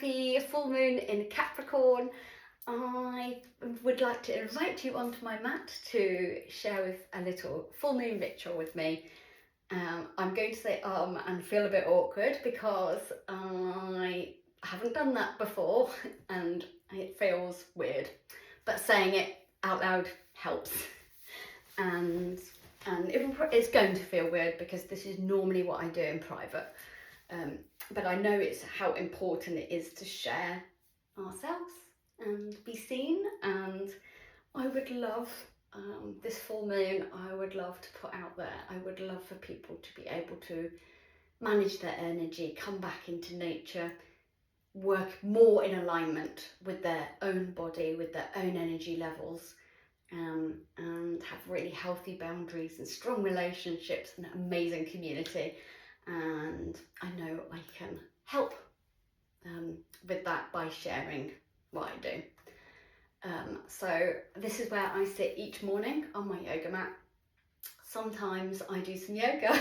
happy full moon in Capricorn. I would like to invite you onto my mat to share with a little full moon ritual with me. I'm going to say and feel a bit awkward because I haven't done that before and it feels weird, but saying it out loud helps. And it's going to feel weird because this is normally what I do in private. But I know it's how important it is to share ourselves and be seen. And I would love this full moon, I would love to put out there, I would love for people to be able to manage their energy, come back into nature, work more in alignment with their own body, with their own energy levels, and have really healthy boundaries and strong relationships and amazing community. And I know I can help with that by sharing what I do. So this is where I sit each morning on my yoga mat. Sometimes I do some yoga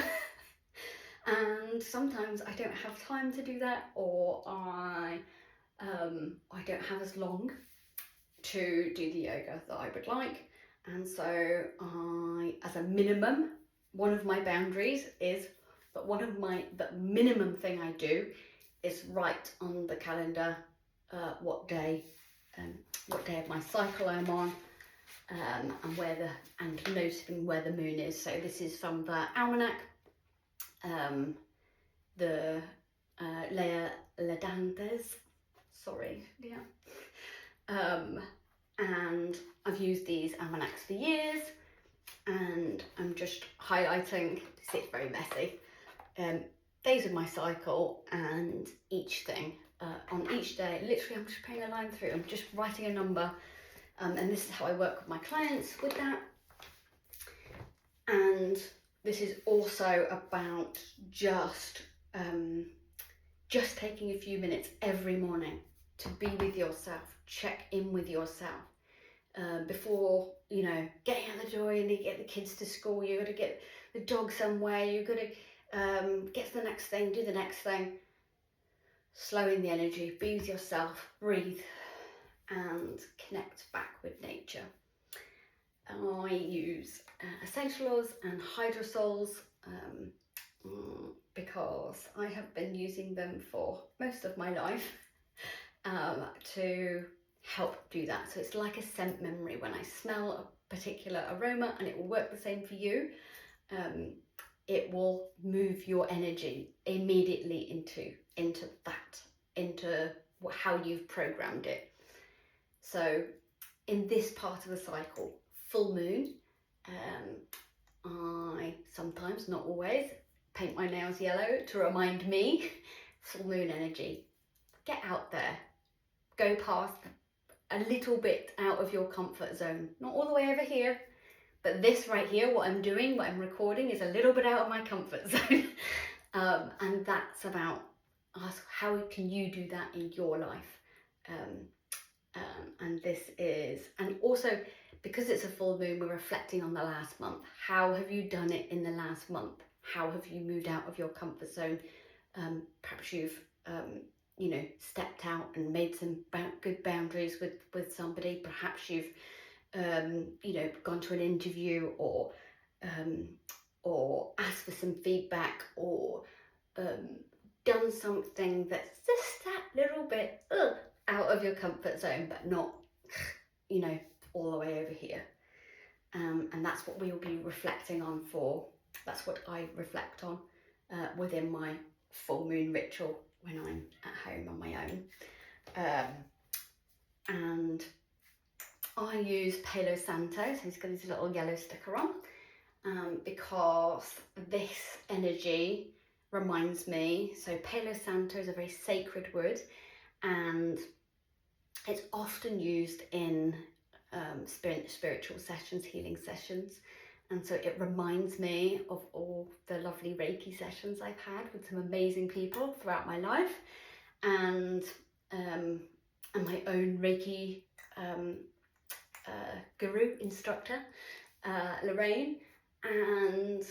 and sometimes I don't have time to do that, or I don't have as long to do the yoga that I would like. And so as a minimum, one of my boundaries is that the minimum thing I do is write on the calendar what day of my cycle I'm on, and noting where the moon is. So this is from the almanac, the Ledantes, sorry, yeah. And I've used these almanacs for years, and I'm just highlighting, it's very messy, days of my cycle, and each thing on each day. Literally, I'm just putting a line through, I'm just writing a number, and this is how I work with my clients with that. And this is also about just taking a few minutes every morning to be with yourself, check in with yourself. Before, getting out the door, you need to get the kids to school, you've got to get the dog somewhere, you've got to get to the next thing, do the next thing. Slowing the energy, be with yourself, breathe, and connect back with nature. I use essential oils and hydrosols because I have been using them for most of my life to help do that. So it's like a scent memory. When I smell a particular aroma, and it will work the same for you, it will move your energy immediately into how you've programmed it. So in this part of the cycle, full moon, I sometimes, not always, paint my nails yellow to remind me, full moon energy. Get out there, go past a little bit out of your comfort zone, not all the way over here, but this right here, what I'm doing, what I'm recording, is a little bit out of my comfort zone. And that's about how can you do that in your life. And this is, and also because it's a full moon, we're reflecting on the last month. How have you done it in the last month? How have you moved out of your comfort zone? Perhaps you've stepped out and made some good boundaries with somebody. Perhaps you've gone to an interview, or asked for some feedback, or done something that's just that little bit out of your comfort zone, but not all the way over here. And that's what we will be reflecting on that's what I reflect on within my full moon ritual when I'm at home on my own. And I use Palo Santo, so he's got his little yellow sticker on, because this energy reminds me. So Palo Santo is a very sacred wood, and it's often used in spiritual sessions, healing sessions. And so it reminds me of all the lovely Reiki sessions I've had with some amazing people throughout my life, and my own Reiki guru, instructor, Elaine, and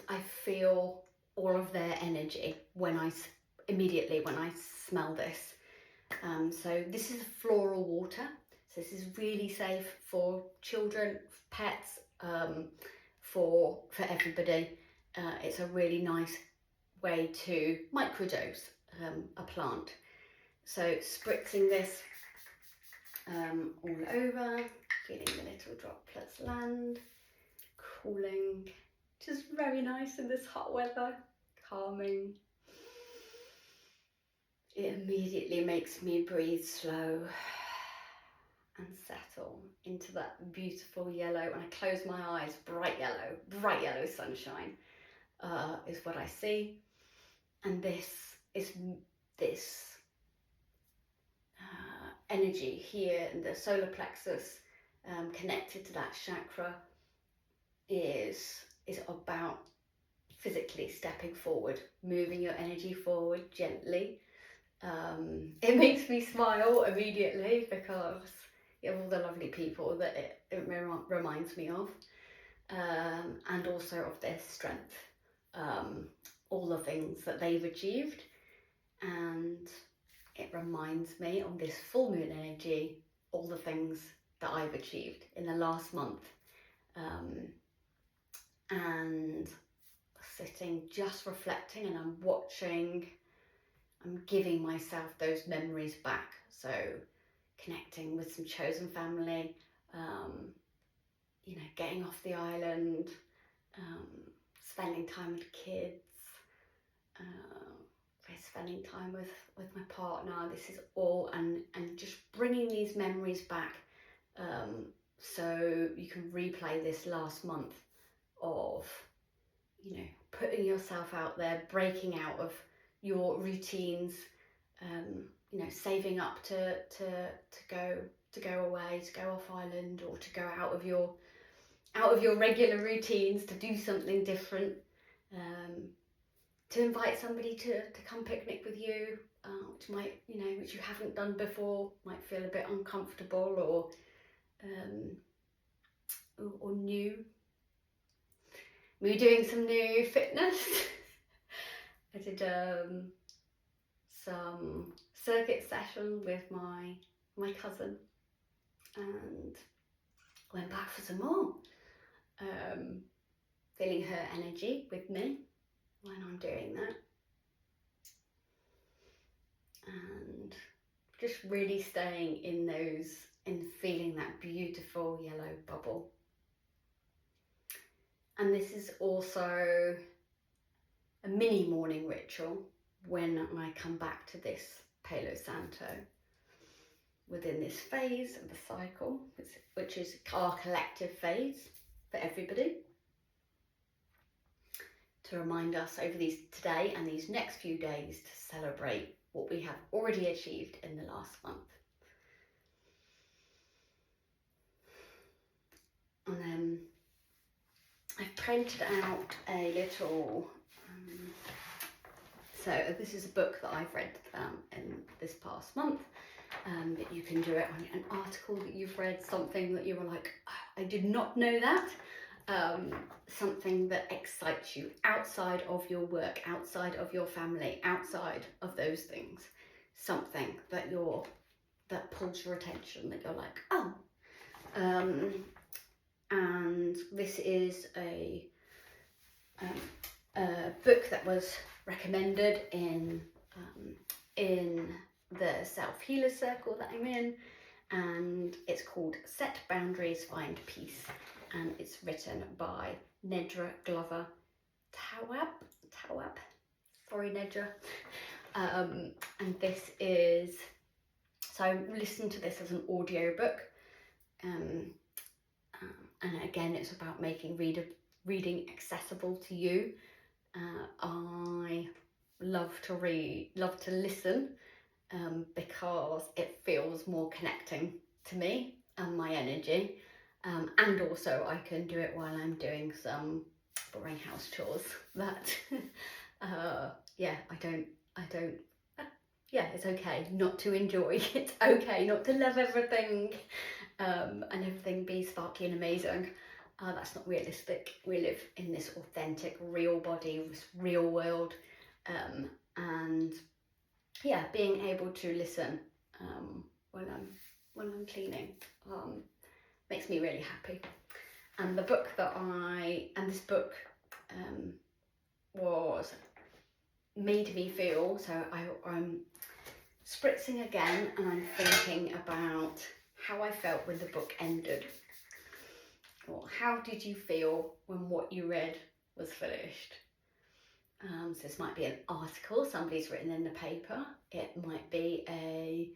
I feel all of their energy when I immediately when I smell this. So this is floral water. So this is really safe for children, pets, for everybody. It's a really nice way to microdose a plant. So spritzing this all over, feeling the little droplets land, cooling, just very nice in this hot weather, calming. It immediately makes me breathe slow and settle into that beautiful yellow. When I close my eyes, bright yellow sunshine is what I see. And this is energy here in the solar plexus, connected to that chakra, is about physically stepping forward, moving your energy forward gently. It makes me smile immediately because of all the lovely people that it reminds me of, and also of their strength, all the things that they've achieved, and it reminds me of this full moon energy, all the things that I've achieved in the last month, and sitting just reflecting, and I'm watching, I'm giving myself those memories back. So connecting with some chosen family, getting off the island, spending time with kids, spending time with my partner. This is all, and just bringing these memories back, so you can replay this last month of, putting yourself out there, breaking out of your routines, saving up to go away, to go off island, or to go out of your regular routines, to do something different, to invite somebody to come picnic with you, which might, which you haven't done before, might feel a bit uncomfortable or new. We're doing some new fitness. I did some circuit session with my cousin, and went back for some more, feeling her energy with me when I'm doing that, and just really staying in those, and feeling that beautiful yellow bubble. And this is also a mini morning ritual when I come back to this Palo Santo, within this phase of the cycle, which is our collective phase for everybody, to remind us over today and these next few days to celebrate what we have already achieved in the last month. And then I've printed out a little, so this is a book that I've read in this past month, but you can do it on an article that you've read, something that you were like, I did not know that, something that excites you outside of your work, outside of your family, outside of those things, something that pulls your attention, that you're like, oh. And this is a book that was recommended in the self-healer circle that I'm in, and it's called Set Boundaries, Find Peace, and it's written by Nedra Glover Tawwab. Sorry, Nedra. And this is, so I listened to this as an audio book, and again, it's about making reading accessible to you. I love to read, love to listen, because it feels more connecting to me and my energy, and also I can do it while I'm doing some boring house chores that it's okay not to enjoy. It's okay not to love everything, and everything be sparkly and amazing. That's not realistic. We live in this authentic, real body, this real world, and yeah, being able to listen when I'm cleaning makes me really happy. And the book this book was made me feel, so I'm spritzing again, and I'm thinking about how I felt when the book ended. Or how did you feel when what you read was finished? So this might be an article somebody's written in the paper. It might be a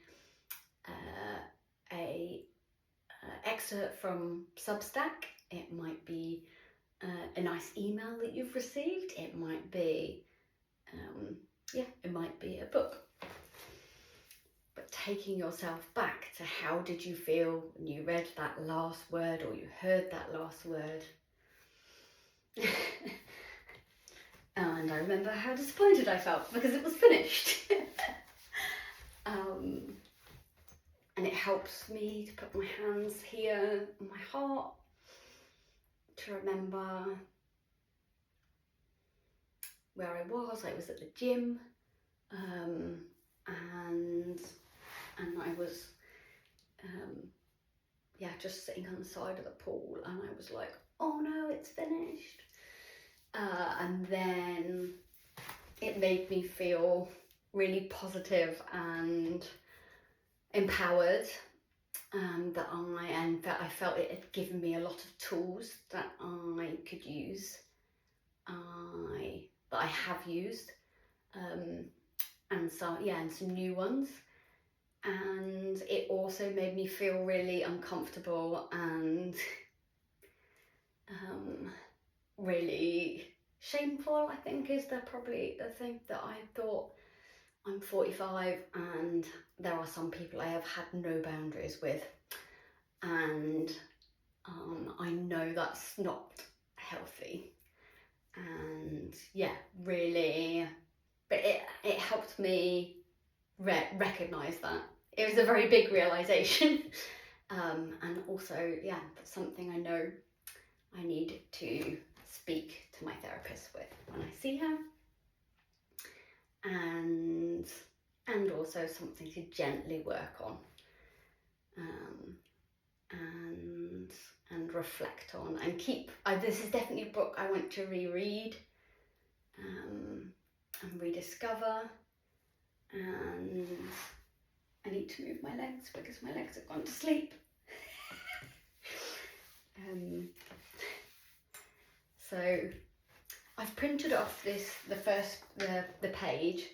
excerpt from Substack. It might be a nice email that you've received. It might be, it might be a book. But taking yourself back to how did you feel when you read that last word or you heard that last word. And I remember how disappointed I felt because it was finished. And it helps me to put my hands here on my heart, to remember where I was. I was at the gym, and I was just sitting on the side of the pool, and I was like, oh no, it's finished. And then it made me feel really positive and empowered, that I felt it had given me a lot of tools that I could use, that I have used, and some new ones. And it also made me feel really uncomfortable and really shameful, I think, is probably the thing that I thought. I'm 45 and there are some people I have had no boundaries with, and I know that's not healthy, and really, but it helped me recognise that. It was a very big realisation, and also, that's something I know I need to speak to my therapist with when I see her, and also something to gently work on, and reflect on, and keep. This is definitely a book I want to reread, and rediscover, and I need to move my legs because my legs have gone to sleep. So I've printed off the page,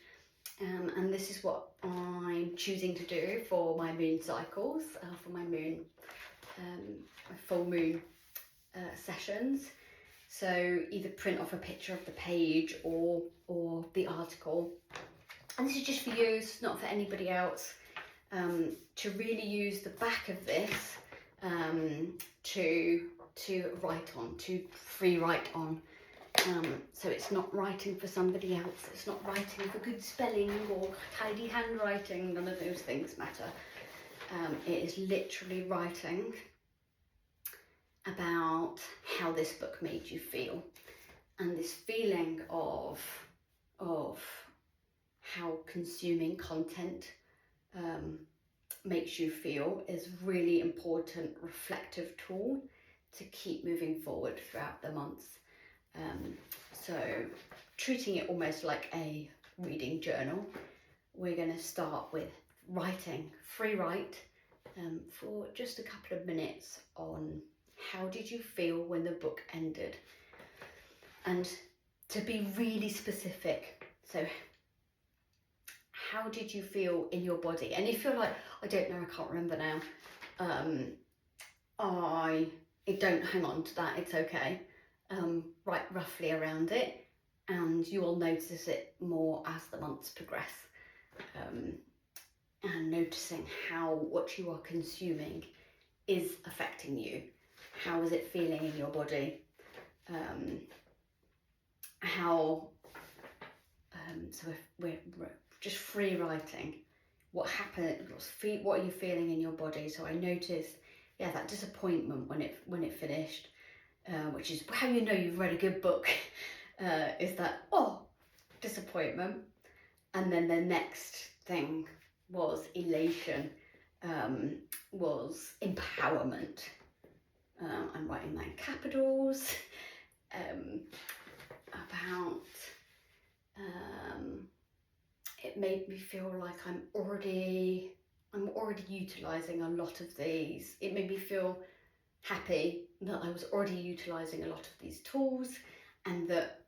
and this is what I'm choosing to do for my moon cycles, for my moon, my full moon sessions. So either print off a picture of the page or the article. And this is just for you, it's not for anybody else, to really use the back of this to write on, to free write on. So it's not writing for somebody else, it's not writing for good spelling or tidy handwriting, none of those things matter. It is literally writing about how this book made you feel, and this feeling of how consuming content makes you feel is really important reflective tool to keep moving forward throughout the months. So treating it almost like a reading journal, we're going to start with writing, free write, for just a couple of minutes on how did you feel when the book ended, and to be really specific. So how did you feel in your body? And if you're like, I don't know, I can't remember now, don't hang on to that, it's okay. Write roughly around it, and you will notice it more as the months progress, and noticing how what you are consuming is affecting you. How is it feeling in your body? So if we're just free writing, what happened, what are you feeling in your body? So I noticed, that disappointment when it finished, which is how you know you've read a good book, is that, disappointment. And then the next thing was elation, was empowerment. I'm writing that in capitals. About it made me feel like I'm already utilising a lot of these. It made me feel happy that I was already utilising a lot of these tools, and that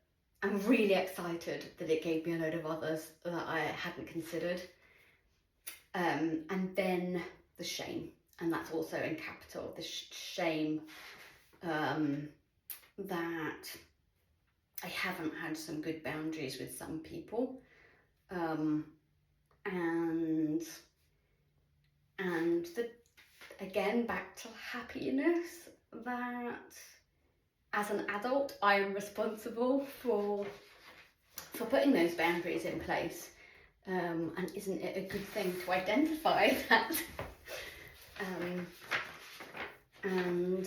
I'm really excited that it gave me a load of others that I hadn't considered. And then the shame, and that's also in capital, the shame that I haven't had some good boundaries with some people, and the, again, back to happiness, that as an adult I am responsible for putting those boundaries in place, and isn't it a good thing to identify that? And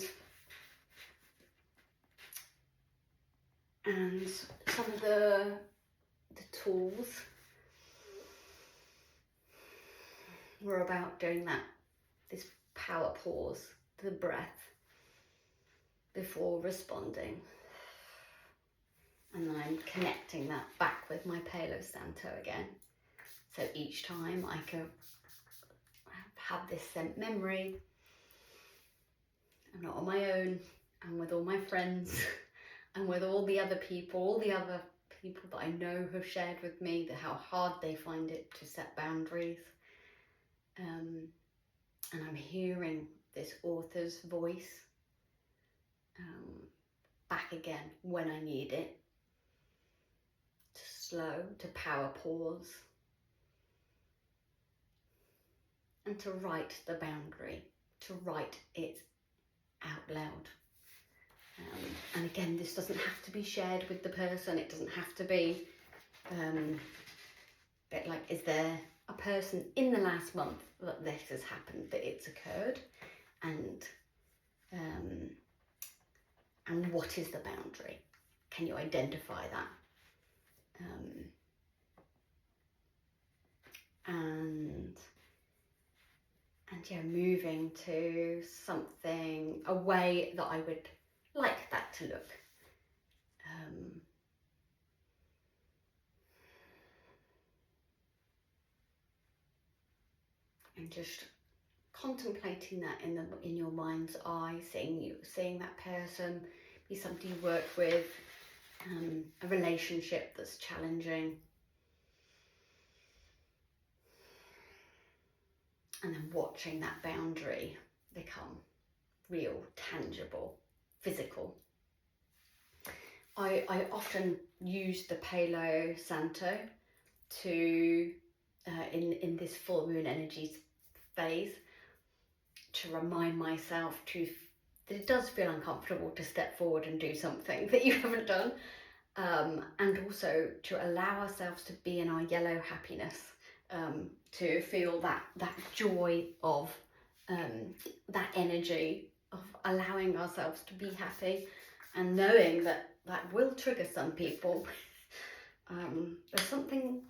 some of the tools were about doing this power pause, the breath, before responding. And then I'm connecting that back with my Palo Santo again. So each time I can have this scent memory. I'm not on my own. I'm with all my friends. And with all the other people that I know have shared with me how hard they find it to set boundaries. And I'm hearing this author's voice back again when I need it, to slow, to power pause, and to write the boundary, to write it out loud. And again, this doesn't have to be shared with the person. It doesn't have to be but like, is there a person in the last month that this has happened, that it's occurred, and what is the boundary? Can you identify that? And yeah, moving to something, a way that I would like that to look. And just contemplating that in your mind's eye, seeing that person, be somebody you work with, a relationship that's challenging, and then watching that boundary become real, tangible, physical. I often use the Palo Santo to in this full moon energies phase, to remind myself that it does feel uncomfortable to step forward and do something that you haven't done, and also to allow ourselves to be in our yellow happiness, to feel that joy of that energy of allowing ourselves to be happy, and knowing that will trigger some people. There's something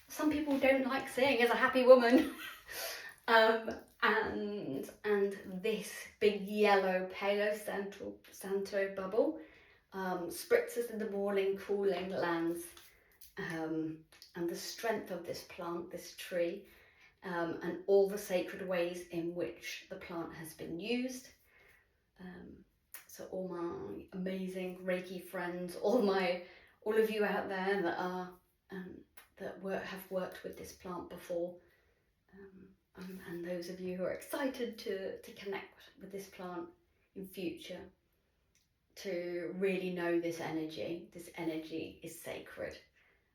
some people don't like seeing as a happy woman. And this big yellow Palo Santo bubble spritzes in the morning, cooling lands, and the strength of this plant, this tree, and all the sacred ways in which the plant has been used. So all my amazing Reiki friends, all of you out there that are have worked with this plant before, and those of you who are excited to connect with this plant in future, to really know this energy. This energy is sacred.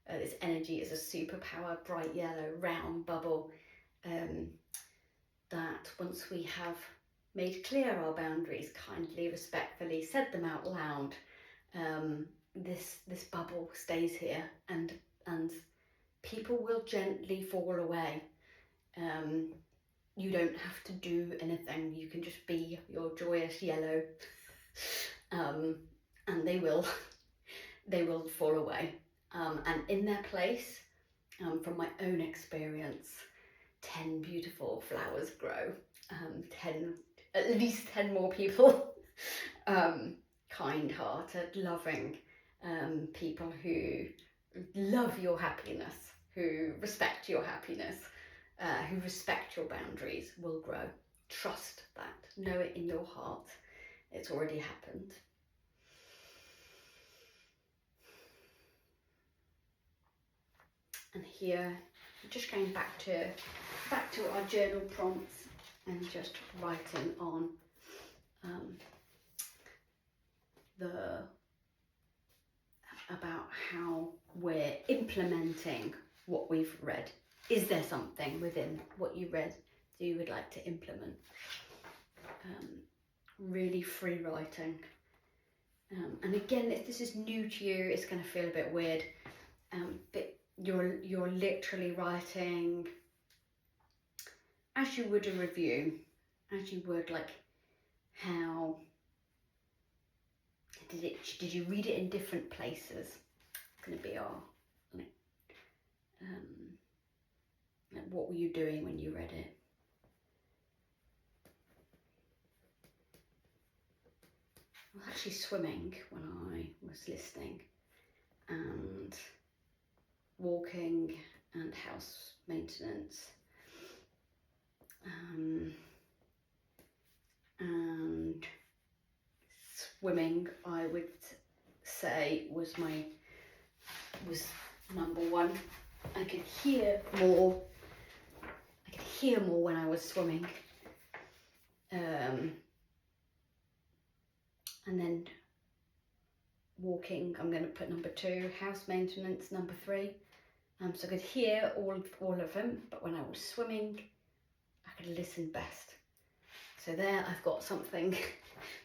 This energy is a superpower, bright yellow, round bubble, that once we have made clear our boundaries, kindly, respectfully, said them out loud, this bubble stays here, and people will gently fall away. You don't have to do anything. You can just be your joyous yellow, and they will fall away. And in their place, from my own experience, 10 beautiful flowers grow. 10, at least 10 more people, kind-hearted, loving people who love your happiness, who respect your happiness, who respect your boundaries will grow. Trust that. Know it in your heart. It's already happened. And here, just going back to our journal prompts and just writing on about how we're implementing what we've read. Is there something within what you read that you would like to implement? Really free writing. And again, if this is new to you, it's going to feel a bit weird. But you're literally writing as you would a review, as you would like how did you read it in different places? It's going to be our like what were you doing when you read it? I was actually swimming when I was listening, and walking and house maintenance, and swimming, I would say was number one. I could hear more when I was swimming. And then walking, I'm going to put number 2, house maintenance number 3. So I could hear all of them, but when I was swimming, I could listen best. So there I've got something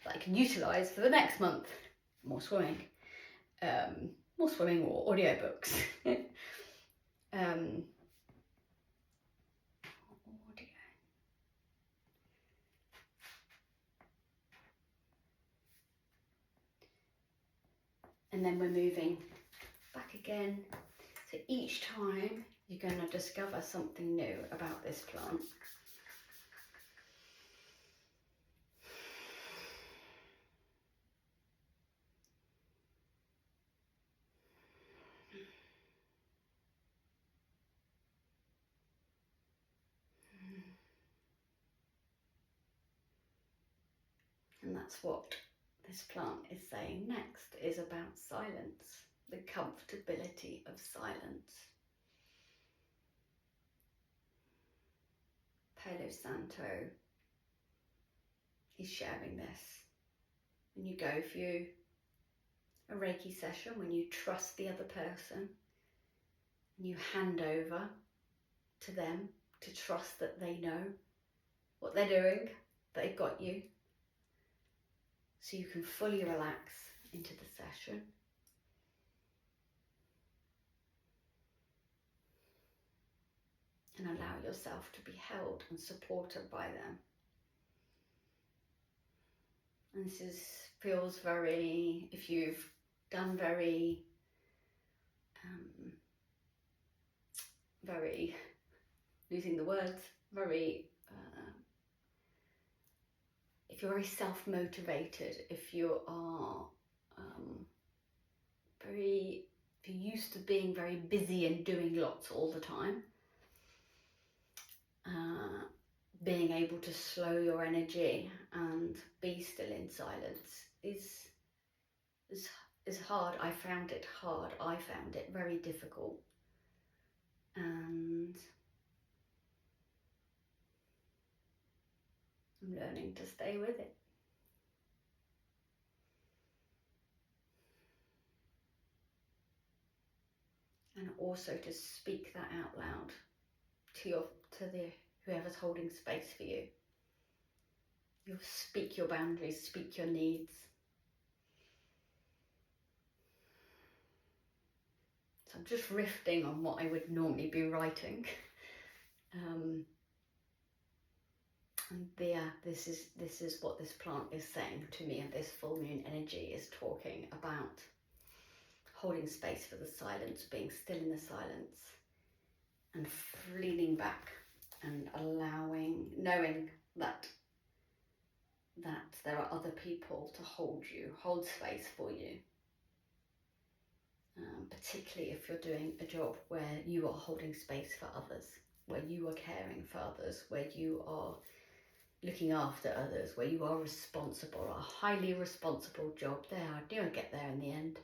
that I can utilise for the next month. More swimming or audiobooks. Audio. And then we're moving back again. So each time you're going to discover something new about this plant. And that's what this plant is saying next, is about silence, the comfortability of silence. Palo Santo is sharing this. When you go through a Reiki session, when you trust the other person, and you hand over to them to trust that they know what they're doing, they've got you. So you can fully relax into the session. And allow yourself to be held and supported by them. And this feels very, if you've done very, losing the words, if you're very self-motivated, if you are if you're used to being very busy and doing lots all the time, being able to slow your energy and be still in silence is hard. I found it hard. I found it very difficult. And I'm learning to stay with it. And also to speak that out loud to the whoever's holding space for you. You'll speak your boundaries, speak your needs. So I'm just riffing on what I would normally be writing. And this is what this plant is saying to me, and this full moon energy is talking about holding space for the silence, being still in the silence, and leaning back and knowing that there are other people to hold space for you. Particularly if you're doing a job where you are holding space for others, where you are caring for others, where you are looking after others, where you are responsible, a highly responsible job. You'll get there in the end.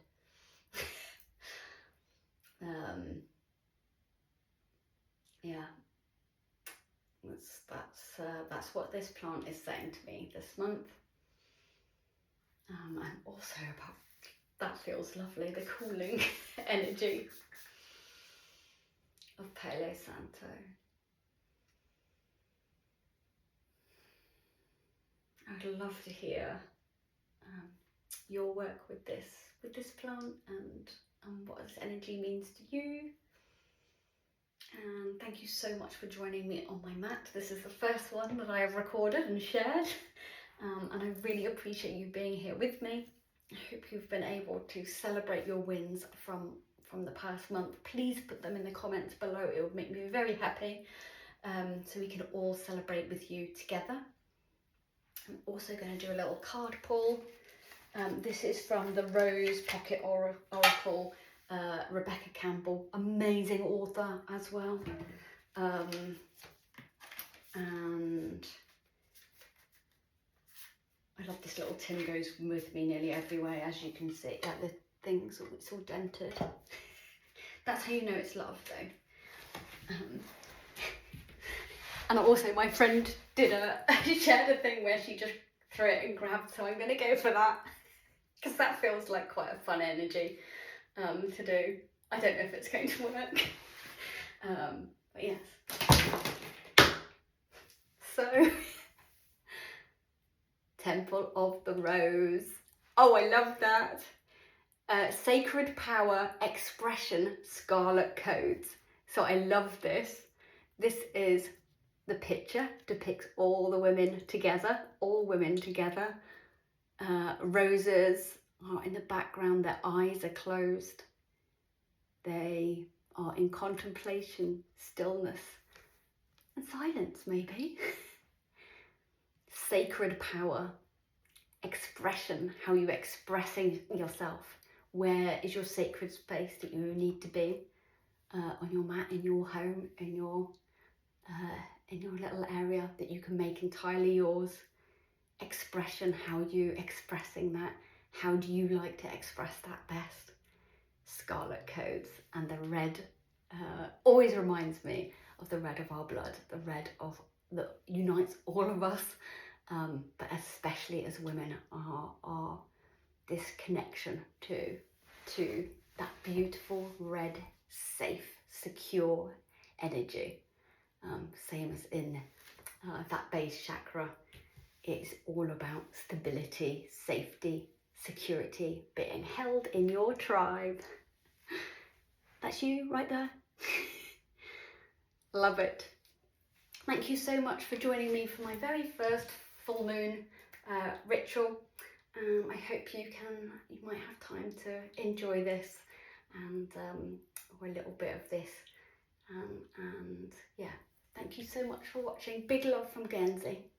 Yeah, that's what this plant is saying to me this month. And also about, that feels lovely, the cooling energy of Palo Santo. I'd love to hear your work with this plant and what this energy means to you. And thank you so much for joining me on my mat. This is the first one that I have recorded and shared, and I really appreciate you being here with me. I hope you've been able to celebrate your wins from the past month. Please put them in the comments below. It would make me very happy, so we can all celebrate with you together. I'm also going to do a little card pull. This is from the Rose Pocket Oracle, Rebecca Campbell, amazing author as well. And I love this little tin, goes with me nearly everywhere, as you can see. Like the things, it's all dented. That's how you know it's love, though. And also my friend shared a thing where she just threw it and grabbed, so I'm going to go for that, because that feels like quite a fun energy to do. I don't know if it's going to work, but yes. So, Temple of the Rose. Oh, I love that. Sacred Power Expression Scarlet Codes. So I love this. This is the picture, depicts all the women together, Roses are in the background, their eyes are closed. They are in contemplation, stillness, and silence, maybe. Sacred power, expression, how you're expressing yourself. Where is your sacred space that you need to be? On your mat, in your home, in your little area that you can make entirely yours. Expression, how you expressing that? How do you like to express that best? Scarlet codes, and the red always reminds me of the red of our blood, the red that unites all of us, but especially as women, are this connection to that beautiful red, safe, secure energy. Same as in that base chakra, it's all about stability, safety, security, being held in your tribe. That's you right there. Love it. Thank you so much for joining me for my very first full moon ritual. I hope you might have time to enjoy this and or a little bit of this. And yeah, thank you so much for watching. Big love from Guernsey.